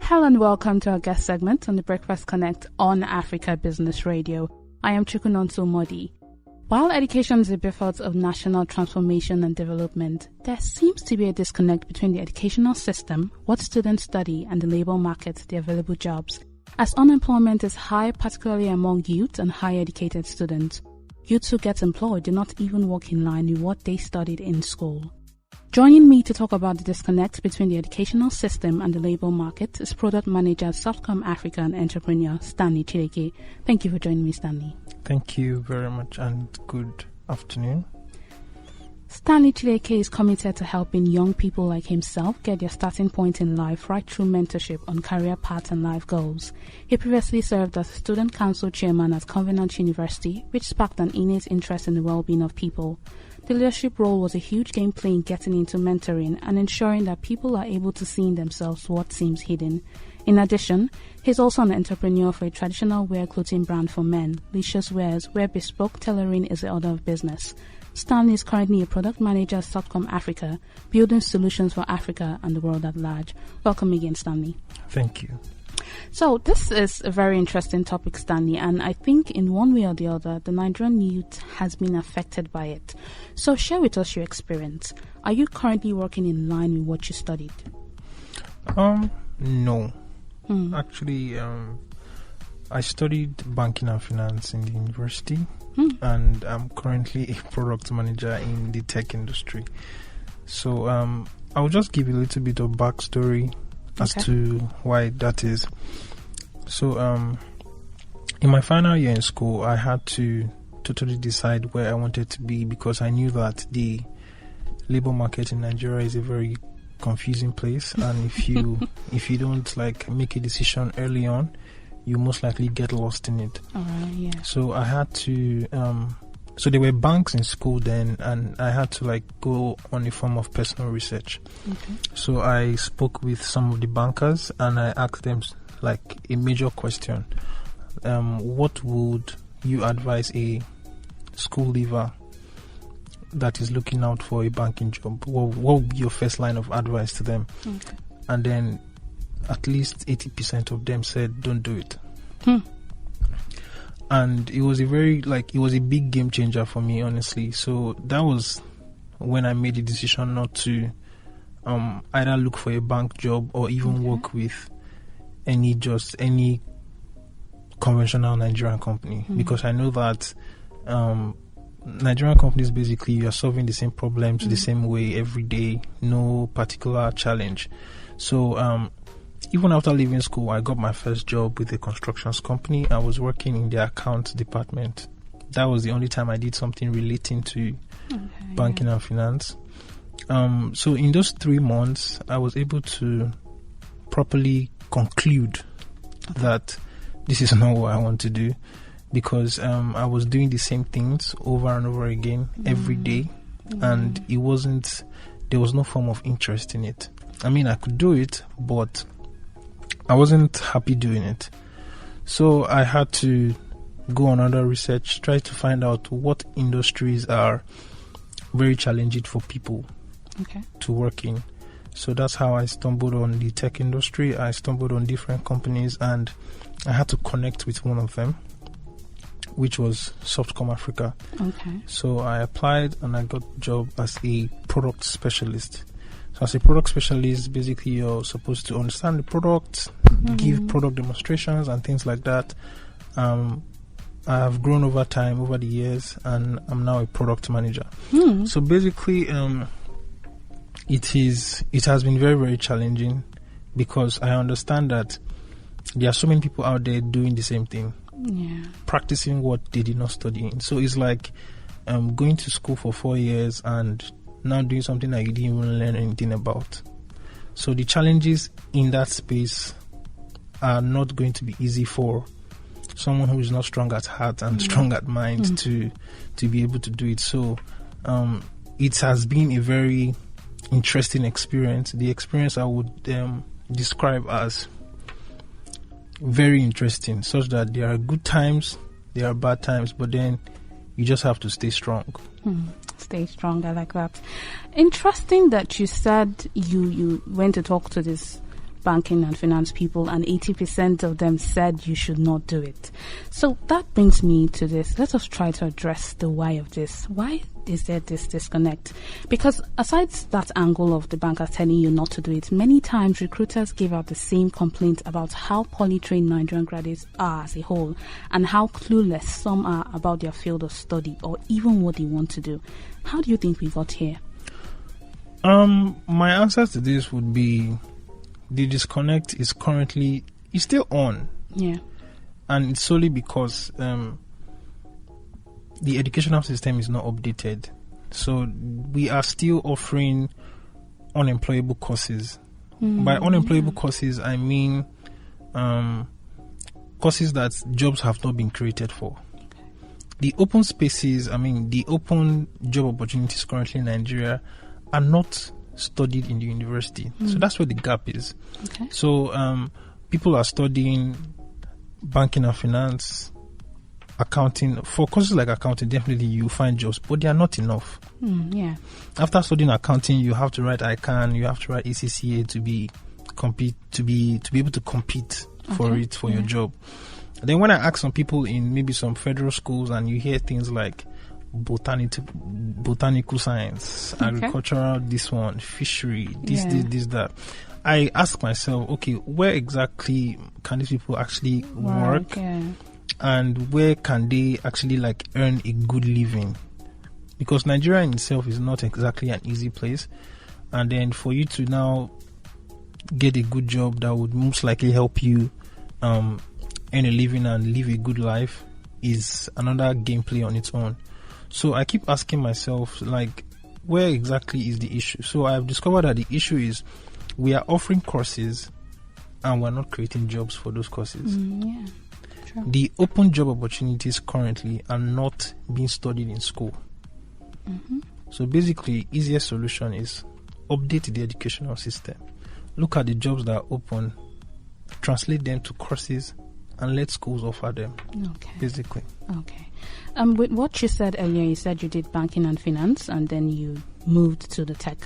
Hello and welcome to our guest segment on the Breakfast Connect on Africa Business Radio. I am Chukunonso Modi. While education is a effort of national transformation and development, there seems to be a disconnect between the educational system, what students study, and the labor market, the available jobs. As unemployment is high, particularly among youth and high educated students, youths who get employed do not even work in line with what they studied in school. Joining me to talk about the disconnect between the educational system and the labor market is Product Manager at Softcom Africa and entrepreneur Stanley Chileke. Thank you for joining me, Stanley. Thank you very much and good afternoon. Stanley Chileke is committed to helping young people like himself get their starting point in life right through mentorship on career paths and life goals. He previously served as Student Council Chairman at Covenant University, which sparked an innate interest in the well-being of people. The leadership role was a huge game play in getting into mentoring and ensuring that people are able to see in themselves what seems hidden. In addition, he's also an entrepreneur for a traditional wear clothing brand for men, Licious Wears, where bespoke tailoring is the order of business. Stanley is currently a product manager at Softcom Africa, building solutions for Africa and the world at large. Welcome again, Stanley. Thank you. So this is a very interesting topic, Stanley, and I think in one way or the other, the Nigerian youth has been affected by it. So share with us your experience. Are you currently working in line with what you studied? No. Actually, I studied banking and finance in the university, and I'm currently a product manager in the tech industry. So I'll just give you a little bit of backstory as to why that is. So in my final year in school, I had to totally decide where I wanted to be because I knew that the labor market in Nigeria is a very confusing place, and if you don't like make a decision early on, you most likely get lost in it. Yeah. So I had to so there were banks in school then, and I had to like go on a form of personal research. So I spoke with some of the bankers and I asked them like a major question. What would you advise a school leaver that is looking out for a banking job? What would be your first line of advice to them? And then at least 80% of them said, don't do it. And it was it was a big game changer for me, honestly. So that was when I made the decision not to either look for a bank job or even work with any conventional Nigerian company, because I know that Nigerian companies, basically you are solving the same problems the same way every day, no particular challenge. So even after leaving school, I got my first job with a constructions company. I was working in the accounts department. That was the only time I did something relating to banking and finance. So in those 3 months, I was able to properly conclude that this is not what I want to do, because I was doing the same things over and over again every day, and there was no form of interest in it. I mean, I could do it, but I wasn't happy doing it. So I had to go on other research, try to find out what industries are very challenging for people to work in. So that's how I stumbled on the tech industry. I stumbled on different companies and I had to connect with one of them, which was Softcom Africa. So I applied and I got a job as a product specialist. So as a product specialist, basically you're supposed to understand the product, give product demonstrations and things like that. I have grown over time, over the years, and I'm now a product manager. So basically, it has been very, very challenging because I understand that there are so many people out there doing the same thing, practicing what they did not study in. So it's like going to school for 4 years and now doing something that you didn't even learn anything about. So the challenges in that space are not going to be easy for someone who is not strong at heart and strong at mind to be able to do it. So it has been a very interesting experience. The experience I would describe as very interesting, such that there are good times, there are bad times, but then you just have to stay strong. Stay strong, I like that. Interesting that you said you went to talk to this banking and finance people, and 80% of them said you should not do it. So that brings me to this. Let us try to address the why of this. Why is there this disconnect? Because aside that angle of the bankers telling you not to do it, many times recruiters give out the same complaint about how poorly trained Nigerian graduates are as a whole, and how clueless some are about their field of study or even what they want to do. How do you think we got here? My answer to this would be the disconnect is still on. Yeah. And it's solely because the educational system is not updated. So we are still offering unemployable courses. By unemployable courses, I mean courses that jobs have not been created for. The open spaces, the open job opportunities currently in Nigeria are not studied in the university. So that's where the gap is. Okay. So people are studying banking and finance, accounting. For courses like accounting, definitely you find jobs, but they are not enough. Yeah. After studying accounting, you have to write ICANN, you have to write ECCA to be able to compete for your job. Then when I ask some people in maybe some federal schools, and you hear things like botanical science, agricultural, this one, fishery, this, that. I ask myself, okay, where exactly can these people actually work? Yeah. And where can they actually earn a good living? Because Nigeria in itself is not exactly an easy place. And then for you to now get a good job that would most likely help you earn a living and live a good life is another gameplay on its own. So I keep asking myself, where exactly is the issue? So I've discovered that the issue is we are offering courses and we're not creating jobs for those courses. Yeah, true. The open job opportunities currently are not being studied in school. So basically, easiest solution is update the educational system. Look at the jobs that are open, translate them to courses, and let schools offer them. Okay. Basically. Okay. With what you said earlier, you said you did banking and finance, and then you moved to the tech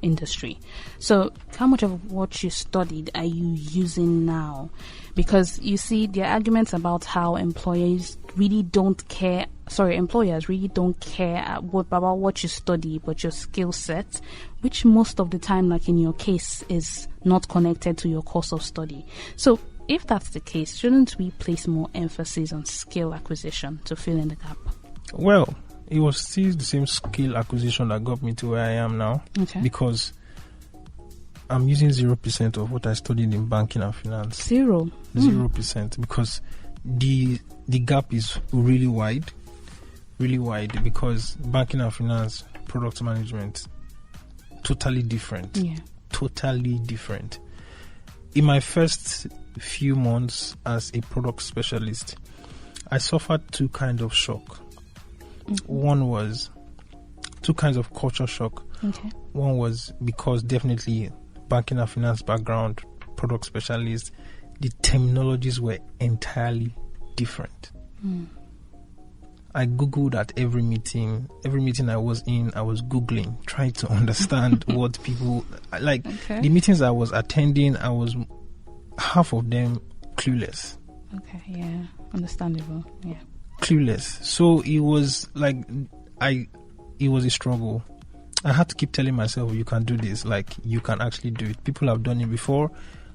industry. So how much of what you studied are you using now? Because you see, there are arguments about how employers really don't care about what you study, but your skill set, which most of the time, like in your case, is not connected to your course of study. So if that's the case, shouldn't we place more emphasis on skill acquisition to fill in the gap? Well, it was still the same skill acquisition that got me to where I am now. Okay. Because I'm using 0% of what I studied in banking and finance. 0%. Because the gap is really wide, because banking and finance, product management, totally different. Yeah. Totally different. In my first few months as a product specialist, I suffered two kinds of shock. One was two kinds of culture shock. Okay. One was because definitely banking and finance background, product specialist, the terminologies were entirely different. I Googled at every meeting I was in, I was Googling, trying to understand what people The meetings I was attending, half of them clueless. Okay, yeah, understandable. Yeah, clueless. So it was it was a struggle. I had to keep telling myself, you can do this, you can actually do it. People have done it before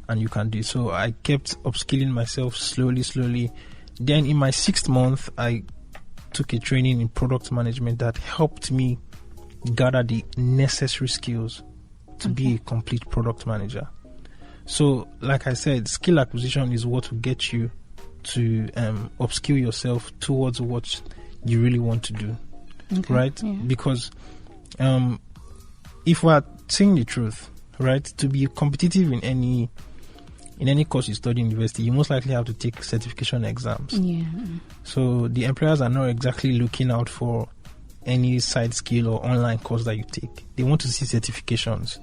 and you can do it. So I kept upskilling myself slowly. Then in my 6th month, I took a training in product management that helped me gather the necessary skills to be a complete product manager. So, like I said, skill acquisition is what will get you to upskill yourself towards what you really want to do, right? Yeah. Because if we're saying the truth, right, to be competitive in any course you study in university, you most likely have to take certification exams. Yeah. So the employers are not exactly looking out for any side skill or online course that you take. They want to see certifications,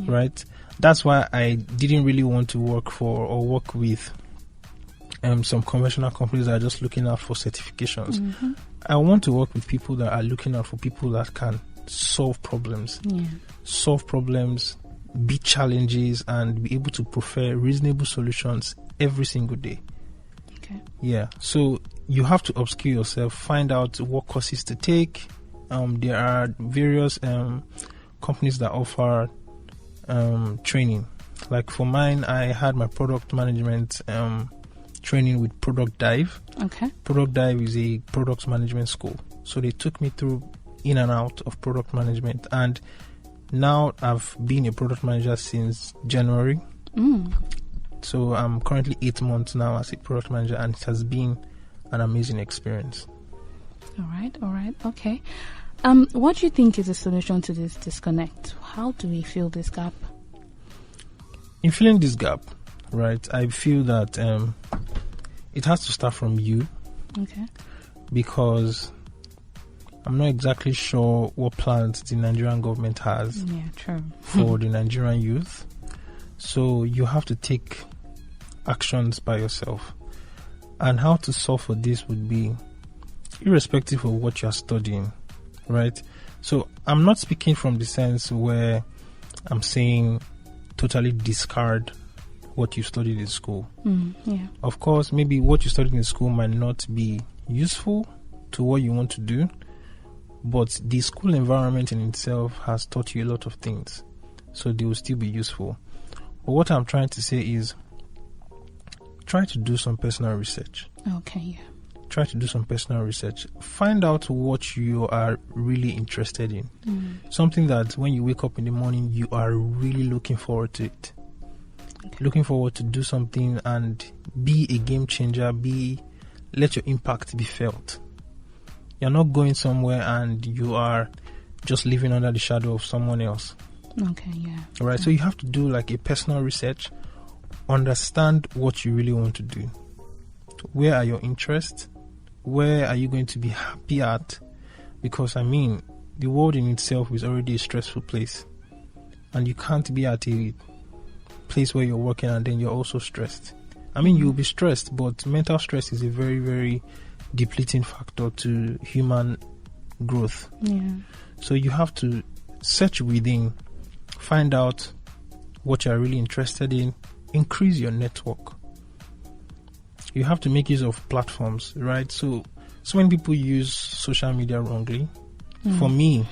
right? That's why I didn't really want to work with some conventional companies that are just looking out for certifications. I want to work with people that are looking out for people that can solve problems. Yeah. Solve problems beat challenges and be able to prefer reasonable solutions every single day. Okay. Yeah. So you have to upskill yourself, find out what courses to take. There are various companies that offer training. Like for mine, I had my product management training with Product Dive. Okay. Product Dive is a product management school. So they took me through in and out of product management, and now I've been a product manager since January. So I'm currently 8 months now as a product manager, and it has been an amazing experience. All right, okay. What do you think is the solution to this disconnect? How do we fill this gap? In filling this gap, right, I feel that it has to start from you. Okay. Because I'm not exactly sure what plans the Nigerian government has for the Nigerian youth. So you have to take actions by yourself. And how to solve for this would be irrespective of what you're studying, right? So I'm not speaking from the sense where I'm saying totally discard what you studied in school. Of course, maybe what you studied in school might not be useful to what you want to do, but the school environment in itself has taught you a lot of things, so they will still be useful. But what I'm trying to say is try to do some personal research. Okay, yeah. Try to do some personal research. Find out what you are really interested in. Something that when you wake up in the morning, you are really looking forward to it. Okay. Looking forward to do something and be a game changer, let your impact be felt. You're not going somewhere and you are just living under the shadow of someone else. Okay, yeah. All right, so you have to do like a personal research, understand what you really want to do. Where are your interests? Where are you going to be happy at? Because, I mean, the world in itself is already a stressful place. And you can't be at a place where you're working and then you're also stressed. I mean, you'll be stressed, but mental stress is a very, very depleting factor to human growth. Yeah. So you have to search within, find out what you're really interested in, increase your network. You have to make use of platforms, right? So many people use social media wrongly. For me,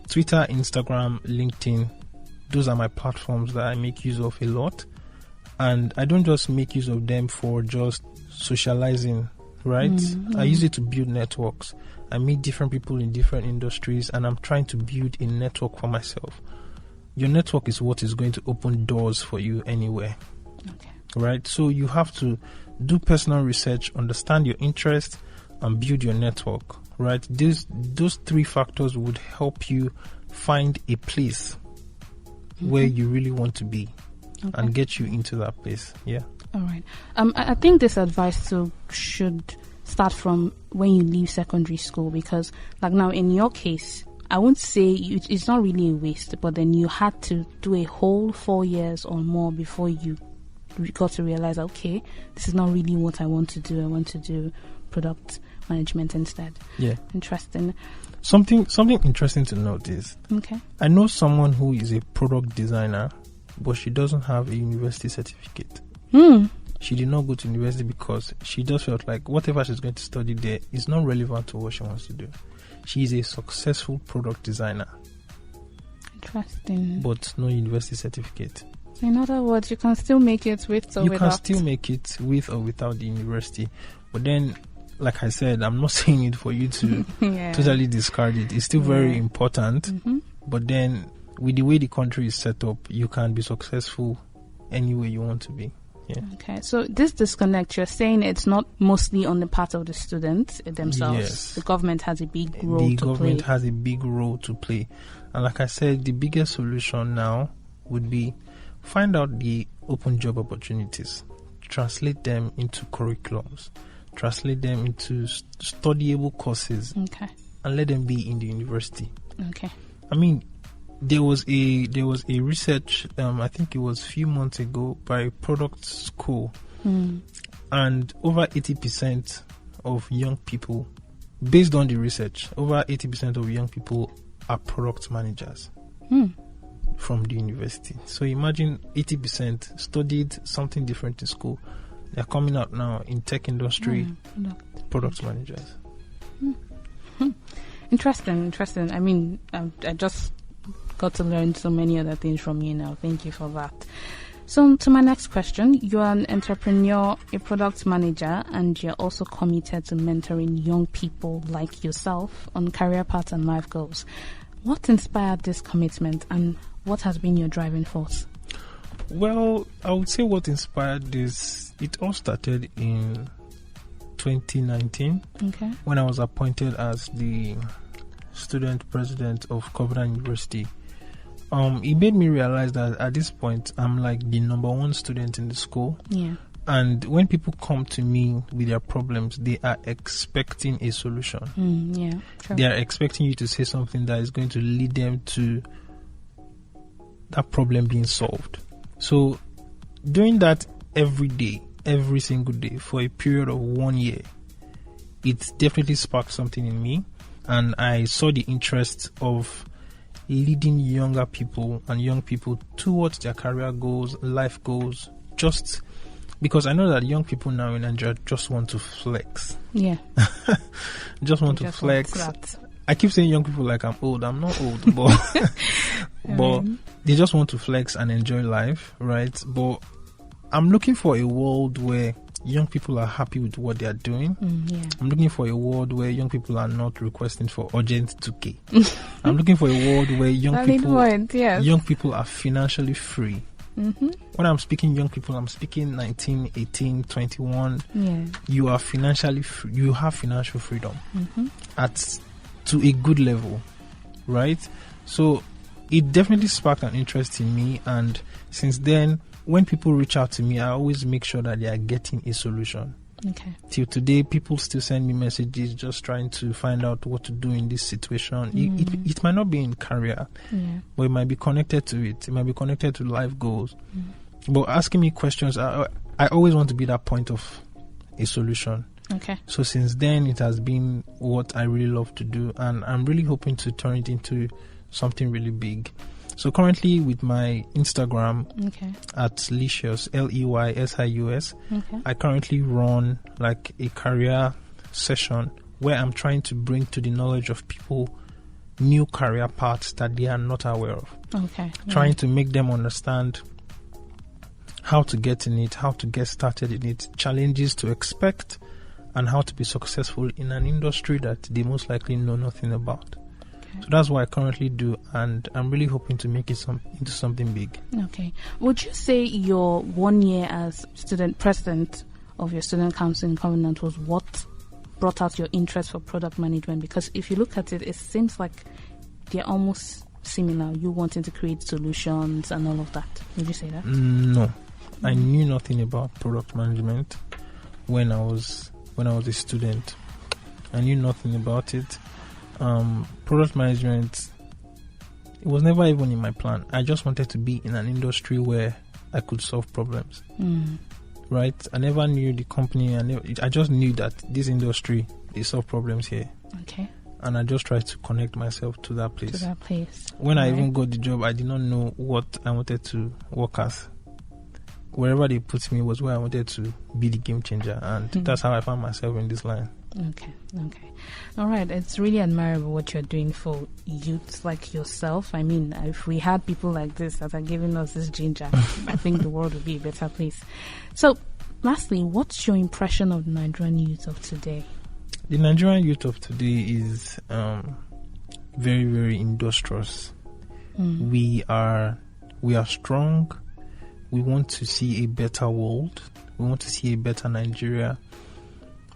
Twitter, Instagram, LinkedIn, those are my platforms that I make use of a lot. And I don't just make use of them for just socializing, right? I use it to build networks. I meet different people in different industries, and I'm trying to build a network for myself. Your network is what is going to open doors for you anywhere. Okay. Right? So you have to do personal research, understand your interest, and build your network. Right? Those three factors would help you find a place where you really want to be and get you into that place. Yeah. All right. I think this advice should start from when you leave secondary school, because, like now in your case, I won't say it's not really a waste, but then you had to do a whole 4 years or more before you got to realize, okay, this is not really what I want to do. I want to do product management instead. Yeah. Interesting. Something interesting to note is, I know someone who is a product designer, but she doesn't have a university certificate. She did not go to university because she just felt like whatever she's going to study there is not relevant to what she wants to do. She is a successful product designer. Interesting. But no university certificate. So in other words, you can still make it with or without. You can still make it with or without the university. But then, like I said, I'm not saying it for you to totally discard it. It's still very important. But then, with the way the country is set up, you can be successful any way you want to be. Yeah. Okay, so this disconnect, you're saying it's not mostly on the part of the students themselves. Yes. The government has a big role to play. The government has a big role to play. And like I said, the biggest solution now would be find out the open job opportunities, translate them into curriculums, translate them into studyable courses, and let them be in the university. Okay. I mean, there was a research, I think it was a few months ago, by Product School, and over 80% of young people, based on the research, over 80% of young people are product managers. from the university. So imagine 80% studied something different in school. They're coming out now in tech industry, product managers. Interesting. I mean, I just got to learn so many other things from you now. Thank you for that. So to my next question, you're an entrepreneur, a product manager, and you're also committed to mentoring young people like yourself on career paths and life goals. What inspired this commitment, and what has been your driving force? Well, I would say what inspired this, it all started in 2019 when I was appointed as the student president of Covenant University. It made me realize that at this point, I'm like the number one student in the school. Yeah. And when people come to me with their problems, they are expecting a solution. True. They are expecting you to say something that is going to lead them to that problem being solved. So doing that every day, every single day for a period of 1 year, it definitely sparked something in me. And I saw the interest of leading younger people and young people towards their career goals, life goals, just because I know that young people now in Nigeria just want to flex. Yeah. just want to flex. I keep saying young people like I'm old. I'm not old, but they just want to flex and enjoy life, right? But I'm looking for a world where young people are happy with what they are doing. I'm looking for a world where young people are not requesting for urgent 2K. I'm looking for a world where young people are financially free. When I'm speaking young people, I'm speaking 19, 18, 21. Yeah. You are financially free. You have financial freedom to a good level, right? So it definitely sparked an interest in me, and since then, when people reach out to me, I always make sure that they are getting a solution. Okay. Till today, people still send me messages just trying to find out what to do in this situation. It might not be in career, but it might be connected to it. It might be connected to life goals. But asking me questions, I always want to be that point of a solution. Okay. So since then, it has been what I really love to do, and I'm really hoping to turn it into something really big. So currently with my Instagram at Leysius, Leysius, I currently run like a career session where I'm trying to bring to the knowledge of people new career paths that they are not aware of. Trying to make them understand how to get in it, how to get started in it, challenges to expect, and how to be successful in an industry that they most likely know nothing about. So that's what I currently do, and I'm really hoping to make it into something big. Okay. Would you say your 1 year as student president of your student council in Covenant was what brought out your interest for product management? Because if you look at it, it seems like they're almost similar. You wanting to create solutions and all of that. Would you say that? No. I knew nothing about product management when I was a student. I knew nothing about it. Product management, it was never even in my plan. I just wanted to be in an industry where I could solve problems. Right? I never knew the company. I just knew that this industry, they solve problems here. Okay. And I just tried to connect myself to that place. When I even got the job, I did not know what I wanted to work as. Wherever they put me was where I wanted to be the game changer, and that's how I found myself in this line. Okay. All right. It's really admirable what you're doing for youths like yourself. I mean, if we had people like this that are giving us this ginger, I think the world would be a better place. So, lastly, what's your impression of the Nigerian youth of today? The Nigerian youth of today is very, very industrious. We are strong. We want to see a better world. We want to see a better Nigeria.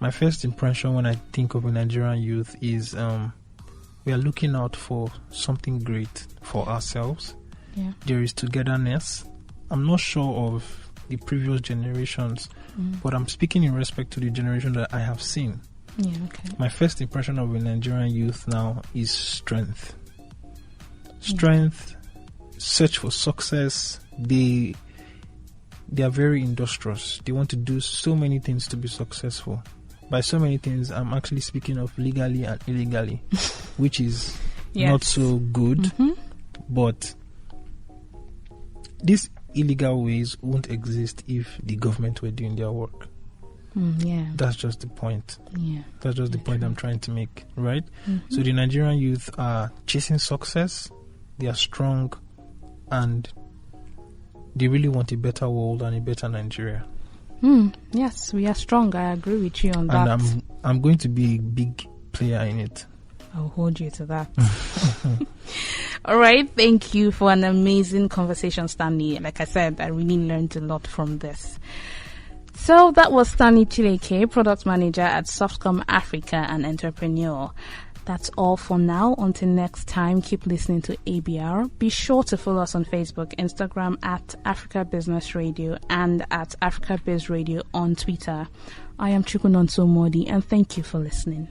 My first impression when I think of a Nigerian youth is we are looking out for something great for ourselves. Yeah. There is togetherness. I'm not sure of the previous generations, but I'm speaking in respect to the generation that I have seen. Yeah, okay. My first impression of a Nigerian youth now is strength. Strength, search for success. They are very industrious. They want to do so many things to be successful. By so many things, I'm actually speaking of legally and illegally, which is not so good. But these illegal ways won't exist if the government were doing their work. Yeah. That's just the point. Yeah. That's just the point I'm trying to make, right? Mm-hmm. So the Nigerian youth are chasing success. They are strong, and they really want a better world and a better Nigeria. Yes, we are strong. I agree with you on that. And I'm going to be a big player in it. I'll hold you to that. All right. Thank you for an amazing conversation, Stanley. Like I said, I really learned a lot from this. So that was Stanley Chileke, Product Manager at Softcom Africa and entrepreneur. That's all for now. Until next time, keep listening to ABR. Be sure to follow us on Facebook, Instagram at Africa Business Radio and at Africa Biz Radio on Twitter. I am Chukwunonso Modi, and thank you for listening.